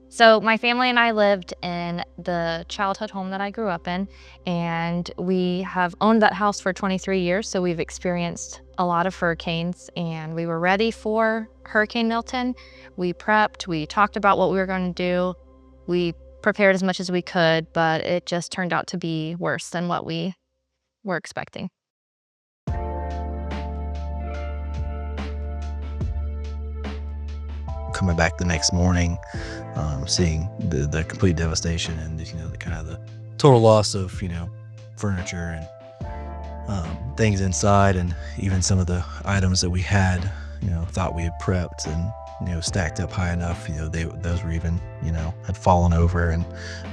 So my family and I lived in the childhood home that I grew up in, and we have owned that house for 23 years. So we've experienced a lot of hurricanes, and we were ready for Hurricane Milton. We prepped, we talked about what we were going to do. We prepared as much as we could, but it just turned out to be worse than what we were expecting. Coming back the next morning, seeing the complete devastation and the kind of the total loss of furniture and things inside, and even some of the items that we had thought we had prepped and stacked up high enough, those were even had fallen over and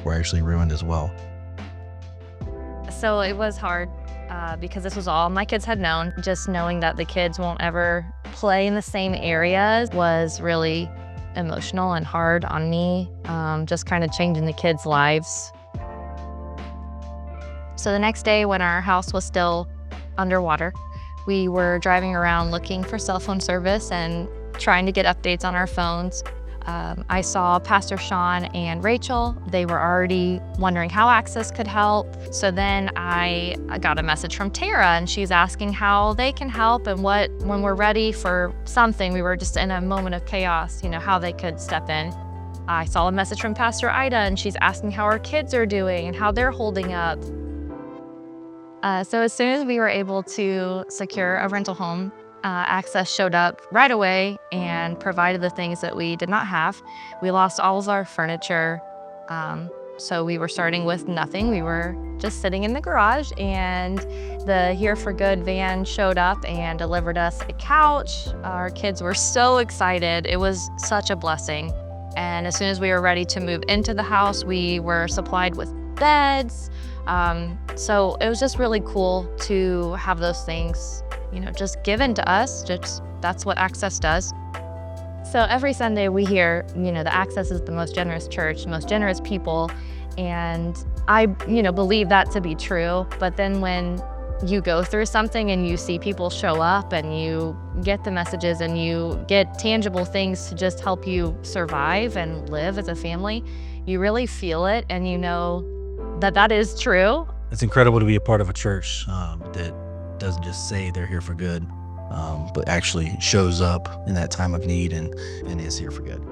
were actually ruined as well. So it was hard because this was all my kids had known. Just knowing that the kids won't ever play in the same areas was really emotional and hard on me, just kind of changing the kids' lives. So the next day when our house was still underwater, we were driving around looking for cell phone service and trying to get updates on our phones. I saw Pastor Sean and Rachel. They were already wondering how Access could help. So then I got a message from Tara, and she's asking how they can help and when we're ready for something. We were just in a moment of chaos, how they could step in. I saw a message from Pastor Ida, and she's asking how our kids are doing and how they're holding up. So as soon as we were able to secure a rental home, Access showed up right away and provided the things that we did not have. We lost all of our furniture, so we were starting with nothing. We were just sitting in the garage, and the Here for Good van showed up and delivered us a couch. Our kids were so excited. It was such a blessing. And as soon as we were ready to move into the house, we were supplied with beds. So it was just really cool to have those things just given to us. Just that's what Access does. So every Sunday we hear, the Access is the most generous church, the most generous people. And I, believe that to be true. But then when you go through something and you see people show up and you get the messages and you get tangible things to just help you survive and live as a family, you really feel it, and that is true. It's incredible to be a part of a church that doesn't just say they're here for good, but actually shows up in that time of need and is here for good.